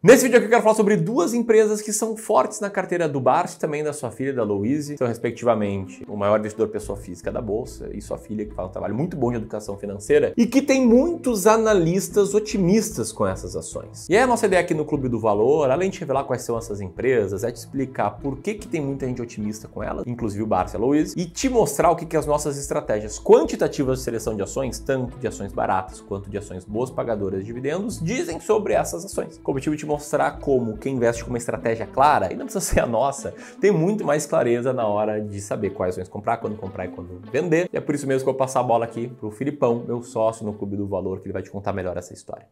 Nesse vídeo aqui eu quero falar sobre duas empresas que são fortes na carteira do Barsi e também da sua filha, da Louise. São, respectivamente, o maior investidor pessoa física da Bolsa e sua filha, que faz um trabalho muito bom de educação financeira e que tem muitos analistas otimistas com essas ações. E aí a nossa ideia aqui no Clube do Valor, além de revelar quais são essas empresas, é te explicar por que tem muita gente otimista com elas, inclusive o Barsi e a Louise, e te mostrar o que as nossas estratégias quantitativas de seleção de ações, tanto de ações baratas quanto de ações boas pagadoras de dividendos, dizem sobre essas ações. Com o objetivo de mostrar como quem investe com uma estratégia clara, e não precisa ser a nossa, tem muito mais clareza na hora de saber quais ações comprar e quando vender. E é por isso mesmo que eu vou passar a bola aqui pro Filipão, meu sócio no Clube do Valor, que ele vai te contar melhor essa história.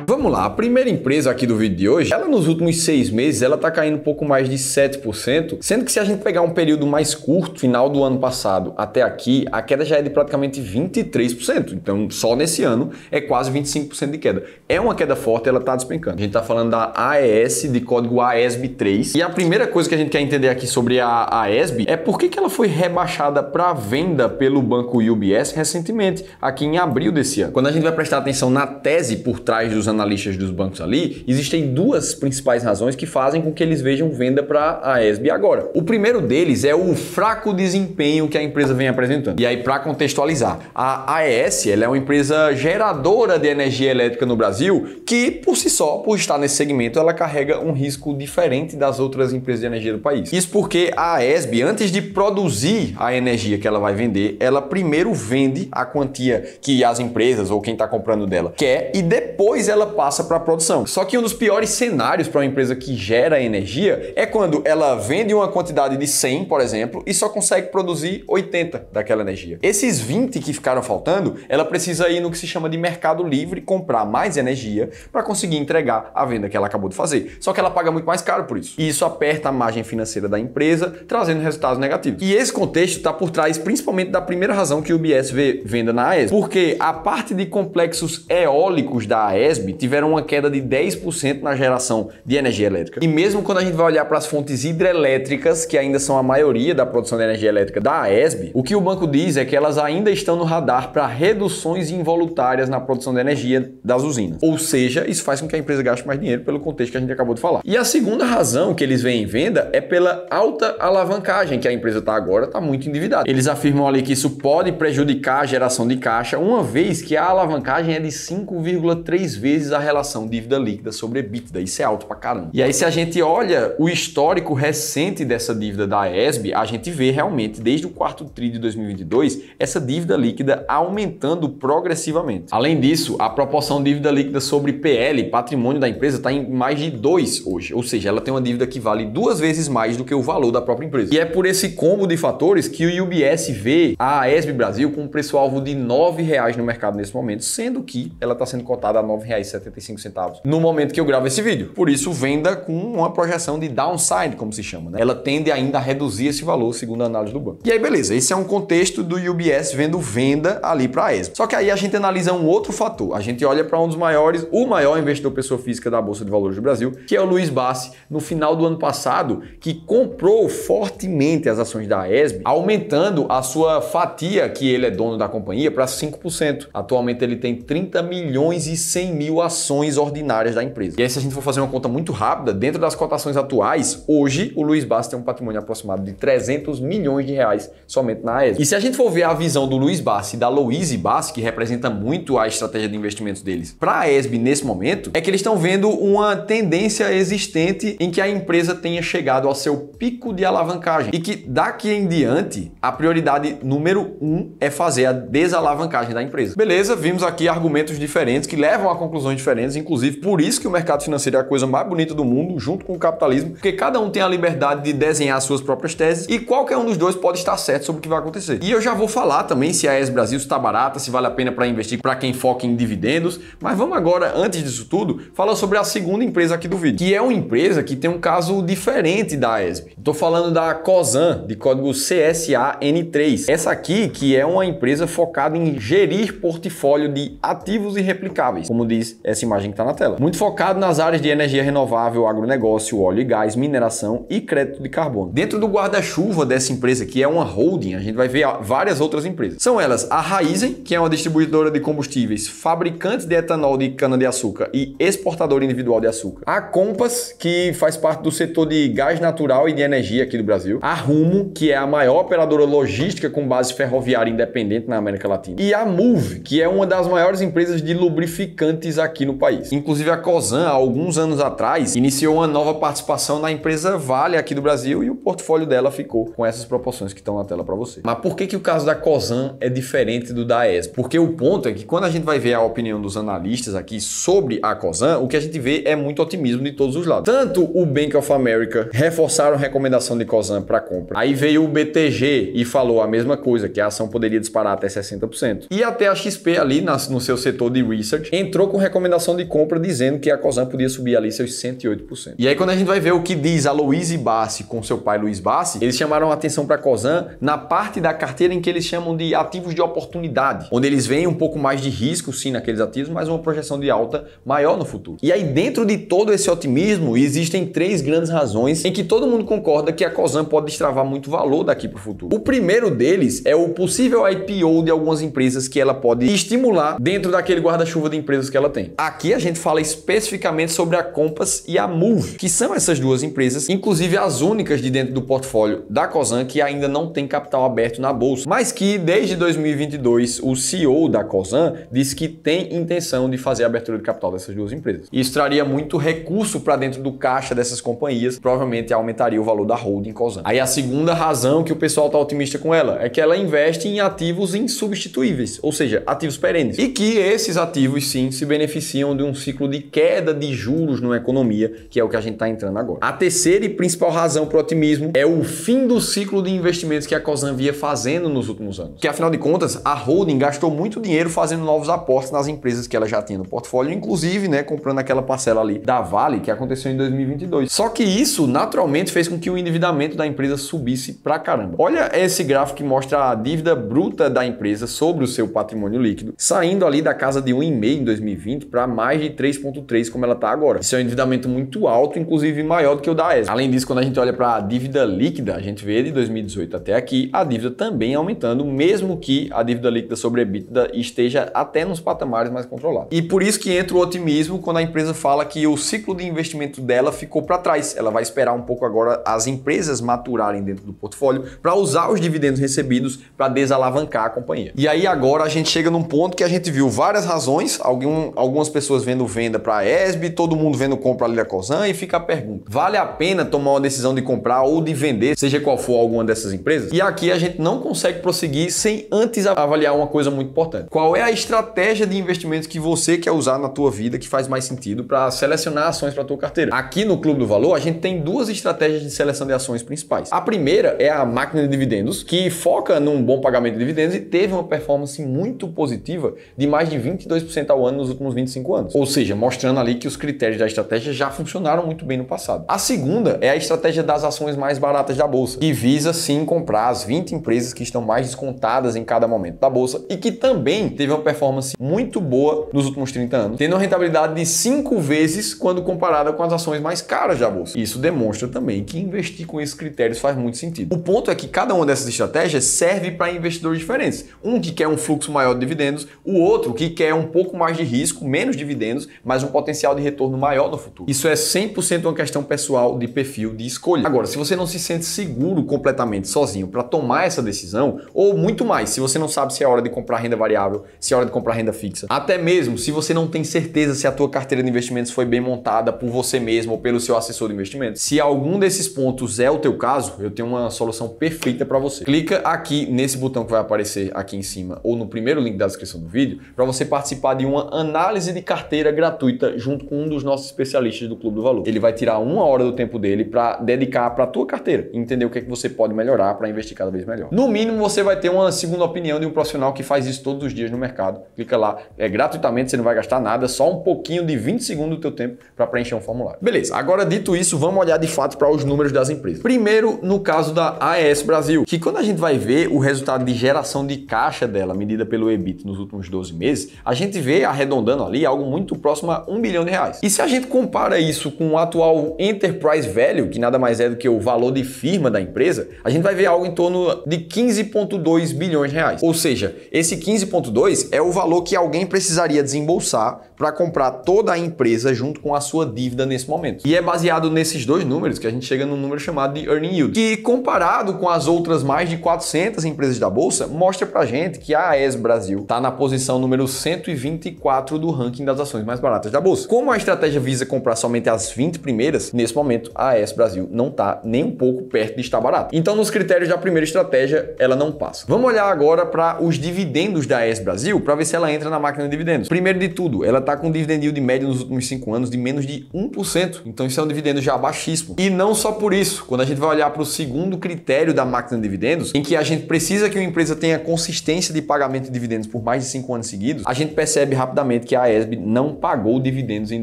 Vamos lá, a primeira empresa aqui do vídeo de hoje, ela nos últimos 6 meses, ela tá caindo um pouco mais de 7%, sendo que se a gente pegar um período mais curto, final do ano passado até aqui, a queda já é de praticamente 23%. Então, só nesse ano é quase 25% de queda. É uma queda forte, ela tá despencando. A gente tá falando da AES, de código AESB3. E a primeira coisa que a gente quer entender aqui sobre a AESB é por que ela foi rebaixada para venda pelo banco UBS recentemente, aqui em abril desse ano. Quando a gente vai prestar atenção na tese por trás dos analistas dos bancos ali, existem duas principais razões que fazem com que eles vejam venda para a AESB agora. O primeiro deles é o fraco desempenho que a empresa vem apresentando. E aí, para contextualizar, a AES ela é uma empresa geradora de energia elétrica no Brasil que, por si só, por estar nesse segmento, ela carrega um risco diferente das outras empresas de energia do país. Isso porque a AESB, antes de produzir a energia que ela vai vender, ela primeiro vende a quantia que as empresas ou quem está comprando dela quer e depois ela passa para a produção. Só que um dos piores cenários para uma empresa que gera energia é quando ela vende uma quantidade de 100, por exemplo, e só consegue produzir 80 daquela energia. Esses 20 que ficaram faltando, ela precisa ir no que se chama de mercado livre, comprar mais energia para conseguir entregar a venda que ela acabou de fazer. Só que ela paga muito mais caro por isso. E isso aperta a margem financeira da empresa, trazendo resultados negativos. E esse contexto está por trás principalmente da primeira razão que o UBS vê venda na AESB. Porque a parte de complexos eólicos da AESB tiveram uma queda de 10% na geração de energia elétrica. E mesmo quando a gente vai olhar para as fontes hidrelétricas, que ainda são a maioria da produção de energia elétrica da AESB, o que o banco diz é que elas ainda estão no radar para reduções involuntárias na produção de energia das usinas. Ou seja, isso faz com que a empresa gaste mais dinheiro pelo contexto que a gente acabou de falar. E a segunda razão que eles veem em venda é pela alta alavancagem que a empresa está agora, está muito endividada. Eles afirmam ali que isso pode prejudicar a geração de caixa, uma vez que a alavancagem é de 5,3 vezes a relação dívida líquida sobre EBITDA. Isso é alto pra caramba. E aí, se a gente olha o histórico recente dessa dívida da AESB, a gente vê realmente, desde o quarto tri de 2022, essa dívida líquida aumentando progressivamente. Além disso, a proporção dívida líquida sobre PL, patrimônio da empresa, está em mais de 2 hoje. Ou seja, ela tem uma dívida que vale 2 vezes mais do que o valor da própria empresa. E é por esse combo de fatores que o UBS vê a AESB Brasil com um preço-alvo de R$ 9,00 no mercado nesse momento, sendo que ela está sendo cotada a R$ 9,75 no momento que eu gravo esse vídeo. Por isso, venda com uma projeção de downside, como se chama, né? Ela tende ainda a reduzir esse valor, segundo a análise do banco. E aí, beleza, esse é um contexto do UBS vendo venda ali para a AESB. Só que aí a gente analisa um outro fator. A gente olha para um dos maiores, o maior investidor pessoa física da Bolsa de Valores do Brasil, que é o Luiz Barsi, no final do ano passado, que comprou fortemente as ações da AESB, aumentando a sua fatia, que ele é dono da companhia, para 5%. Atualmente ele tem 30 milhões e 100 mil ações ordinárias da empresa. E aí, se a gente for fazer uma conta muito rápida, dentro das cotações atuais, hoje o Luiz Barsi tem um patrimônio aproximado de 300 milhões de reais somente na AESB. E se a gente for ver a visão do Luiz Barsi e da Louise Barsi, que representa muito a estratégia de investimentos deles para a AESB nesse momento, é que eles estão vendo uma tendência existente em que a empresa tenha chegado ao seu pico de alavancagem e que daqui em diante a prioridade número 1 é fazer a desalavancagem da empresa. Beleza, vimos aqui argumentos diferentes que levam a conclusões diferentes, inclusive por isso que o mercado financeiro é a coisa mais bonita do mundo, junto com o capitalismo, porque cada um tem a liberdade de desenhar suas próprias teses e qualquer um dos dois pode estar certo sobre o que vai acontecer. E eu já vou falar também se a AES Brasil está barata, se vale a pena para investir para quem foca em dividendos, mas vamos agora, antes disso tudo, falar sobre a segunda empresa aqui do vídeo, que é uma empresa que tem um caso diferente da AESB. Estou falando da Cosan, de código CSAN3. Essa aqui que é uma empresa focada em gerir portfólio de ativos irreplicáveis, como diz essa imagem que está na tela. Muito focado nas áreas de energia renovável, agronegócio, óleo e gás, mineração e crédito de carbono. Dentro do guarda-chuva dessa empresa, que é uma holding, a gente vai ver várias outras empresas. São elas a Raízen, que é uma distribuidora de combustíveis, fabricante de etanol de cana-de-açúcar e exportadora individual de açúcar. A Compass, que faz parte do setor de gás natural e de energia aqui do Brasil. A Rumo, que é a maior operadora logística com base ferroviária independente na América Latina. E a Moove, que é uma das maiores empresas de lubrificantes aqui no país. Inclusive a Cosan, há alguns anos atrás, iniciou uma nova participação na empresa Vale aqui do Brasil e o portfólio dela ficou com essas proporções que estão na tela para você. Mas por que o caso da Cosan é diferente do da ESB? Porque o ponto é que quando a gente vai ver a opinião dos analistas aqui sobre a Cosan, o que a gente vê é muito otimismo de todos os lados. Tanto o Bank of America reforçaram a recomendação de Cosan para compra. Aí veio o BTG e falou a mesma coisa, que a ação poderia disparar até 60%. E até a XP ali no seu setor de research entrou com recomendação de compra dizendo que a Cosan podia subir ali seus 108%. E aí quando a gente vai ver o que diz a Louise Bassi com seu pai Luiz Bassi, eles chamaram a atenção para a Cosan na parte da carteira em que eles chamam de ativos de oportunidade, onde eles veem um pouco mais de risco sim naqueles ativos, mas uma projeção de alta maior no futuro. E aí dentro de todo esse otimismo existem três grandes razões em que todo mundo concorda que a Cosan pode destravar muito valor daqui para o futuro. O primeiro deles é o possível IPO de algumas empresas que ela pode estimular dentro daquele guarda-chuva de empresas que ela tem. Aqui a gente fala especificamente sobre a Compass e a Moove, que são essas duas empresas, inclusive as únicas de dentro do portfólio da Cosan que ainda não tem capital aberto na bolsa, mas que desde 2022 o CEO da Cosan disse que tem intenção de fazer a abertura de capital dessas duas empresas. Isso traria muito recurso para dentro do caixa dessas companhias, provavelmente aumentaria o valor da holding Cosan. Aí a segunda razão que o pessoal está otimista com ela é que ela investe em ativos insubstituíveis, ou seja, ativos perenes, e que esses ativos sim se beneficiam de um ciclo de queda de juros na economia, que é o que a gente está entrando agora. A terceira e principal razão para o otimismo é o fim do ciclo de investimentos que a Cosan via fazendo nos últimos anos. Que afinal de contas, a holding gastou muito dinheiro fazendo novos aportes nas empresas que ela já tinha no portfólio, inclusive, né, comprando aquela parcela ali da Vale que aconteceu em 2022. Só que isso naturalmente fez com que o endividamento da empresa subisse pra caramba. Olha esse gráfico que mostra a dívida bruta da empresa sobre o seu patrimônio líquido, saindo ali da casa de 1,5 em 2020 para mais de 3,3 como ela está agora. Isso é um endividamento muito alto, inclusive maior do que o da ESB. Além disso, quando a gente olha para a dívida líquida, a gente vê de 2018 até aqui a dívida também aumentando, mesmo que a dívida líquida sobre EBITDA esteja até nos patamares mais controlados. E por isso que entra o otimismo quando a empresa fala que o ciclo de investimento dela ficou para trás. Ela vai esperar um pouco agora as empresas maturarem dentro do portfólio para usar os dividendos recebidos para desalavancar a companhia. E aí agora a gente chega num ponto que a gente viu várias razões, algumas pessoas vendo venda para a ESB, todo mundo vendo compra ali da Cosan, e fica a pergunta: vale a pena tomar uma decisão de comprar ou de vender, seja qual for alguma dessas empresas? E aqui a gente não consegue prosseguir sem antes avaliar uma coisa muito importante. Qual é a estratégia de investimentos que você quer usar na tua vida que faz mais sentido para selecionar ações para tua carteira? Aqui no Clube do Valor, a gente tem duas estratégias de seleção de ações principais. A primeira é a máquina de dividendos, que foca num bom pagamento de dividendos e teve uma performance muito positiva de mais de 22% ao ano nos últimos 25 anos. Ou seja, mostrando ali que os critérios da estratégia já funcionaram muito bem no passado. A segunda é a estratégia das ações mais baratas da bolsa, que visa sim comprar as 20 empresas que estão mais descontadas em cada momento da bolsa e que também teve uma performance muito boa nos últimos 30 anos, tendo uma rentabilidade de 5 vezes quando comparada com as ações mais caras da bolsa. Isso demonstra também que investir com esses critérios faz muito sentido. O ponto é que cada uma dessas estratégias serve para investidores diferentes. Um que quer um fluxo maior de dividendos, o outro que quer um pouco mais de risco, menos dividendos, mas um potencial de retorno maior no futuro. Isso é 100% uma questão pessoal de perfil de escolha. Agora, se você não se sente seguro completamente sozinho para tomar essa decisão, ou muito mais, se você não sabe se é hora de comprar renda variável, se é hora de comprar renda fixa, até mesmo se você não tem certeza se a tua carteira de investimentos foi bem montada por você mesmo ou pelo seu assessor de investimentos, se algum desses pontos é o teu caso, eu tenho uma solução perfeita para você. Clica aqui nesse botão que vai aparecer aqui em cima ou no primeiro link da descrição do vídeo para você participar de uma análise de carteira gratuita junto com um dos nossos especialistas do Clube do Valor. Ele vai tirar 1 hora do tempo dele para dedicar para a tua carteira e entender o que é que você pode melhorar para investir cada vez melhor. No mínimo, você vai ter uma segunda opinião de um profissional que faz isso todos os dias no mercado. Clica lá, é gratuitamente, você não vai gastar nada, só um pouquinho de 20 segundos do teu tempo para preencher um formulário. Beleza, agora dito isso, vamos olhar de fato para os números das empresas. Primeiro, no caso da AES Brasil, que quando a gente vai ver o resultado de geração de caixa dela, medida pelo EBIT nos últimos 12 meses, a gente vê arredondando ali ali algo muito próximo a R$1 bilhão. E se a gente compara isso com o atual Enterprise Value, que nada mais é do que o valor de firma da empresa, a gente vai ver algo em torno de R$15,2 bilhões. Ou seja, esse 15,2 é o valor que alguém precisaria desembolsar para comprar toda a empresa junto com a sua dívida nesse momento. E é baseado nesses dois números que a gente chega num número chamado de Earning Yield, que comparado com as outras mais de 400 empresas da Bolsa, mostra pra gente que a AES Brasil está na posição número 124 do ranking das ações mais baratas da Bolsa. Como a estratégia visa comprar somente as 20 primeiras, nesse momento a AES Brasil não está nem um pouco perto de estar barata. Então, nos critérios da primeira estratégia, ela não passa. Vamos olhar agora para os dividendos da AES Brasil para ver se ela entra na máquina de dividendos. Primeiro de tudo, ela está com um dividend yield médio nos últimos 5 anos de menos de 1%. Então, isso é um dividendo já baixíssimo. E não só por isso, quando a gente vai olhar para o segundo critério da máquina de dividendos, em que a gente precisa que uma empresa tenha consistência de pagamento de dividendos por mais de 5 anos seguidos, a gente percebe rapidamente que a AESB não pagou dividendos em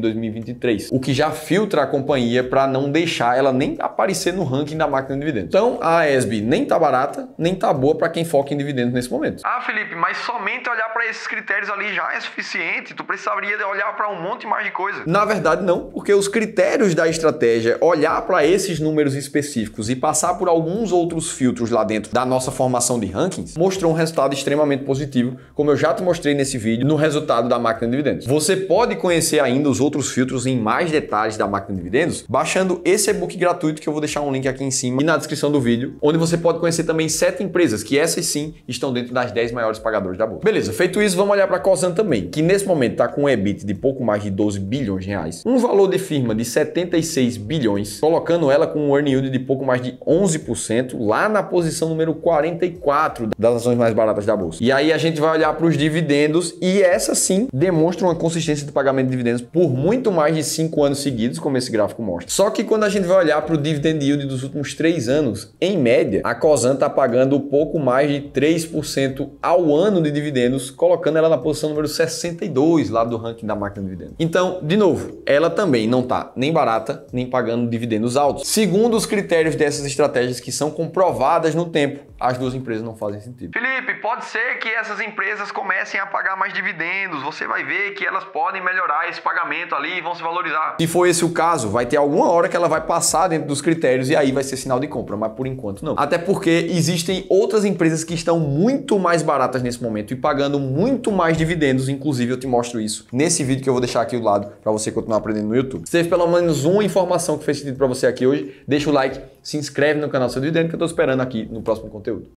2023, o que já filtra a companhia para não deixar ela nem aparecer no ranking da máquina de dividendos. Então, a AESB nem tá barata, nem tá boa para quem foca em dividendos nesse momento. Ah, Felipe, mas somente olhar para esses critérios ali já é suficiente? Tu precisaria de olhar para um monte mais de coisa? Na verdade, não, porque os critérios da estratégia, olhar para esses números específicos e passar por alguns outros filtros lá dentro da nossa formação de rankings, mostrou um resultado extremamente positivo, como eu já te mostrei nesse vídeo, no resultado da máquina de dividendos. Você pode conhecer ainda os outros filtros em mais detalhes da máquina de dividendos, baixando esse e-book gratuito que eu vou deixar um link aqui em cima e na descrição do vídeo, onde você pode conhecer também 7 empresas, que essas sim estão dentro das 10 maiores pagadoras da bolsa. Beleza, feito isso, vamos olhar para a Cosan também, que nesse momento está com um EBIT de pouco mais de 12 bilhões de reais, um valor de firma de 76 bilhões, colocando ela com um earning yield de pouco mais de 11%, lá na posição número 44 das ações mais baratas da bolsa. E aí a gente vai olhar para os dividendos e essa sim demonstra uma consistência de pagamento de dividendos por muito mais de 5 anos seguidos, como esse gráfico mostra. Só que quando a gente vai olhar para o dividend yield dos últimos 3 anos, em média, a Cosan está pagando pouco mais de 3% ao ano de dividendos, colocando ela na posição número 62 lá do ranking da máquina de dividendos. Então, de novo, ela também não está nem barata, nem pagando dividendos altos. Segundo os critérios dessas estratégias que são comprovadas no tempo, as duas empresas não fazem sentido. Felipe, pode ser que essas empresas comecem a pagar mais dividendos, você vai ver que elas podem melhorar esse pagamento ali e vão se valorizar. Se for esse o caso, vai ter alguma hora que ela vai passar dentro dos critérios e aí vai ser sinal de compra, mas por enquanto não. Até porque existem outras empresas que estão muito mais baratas nesse momento e pagando muito mais dividendos, inclusive eu te mostro isso nesse vídeo que eu vou deixar aqui do lado para você continuar aprendendo no YouTube. Se teve pelo menos uma informação que fez sentido para você aqui hoje, deixa o like, se inscreve no canal do Seu Dividendo que eu tô esperando aqui no próximo conteúdo.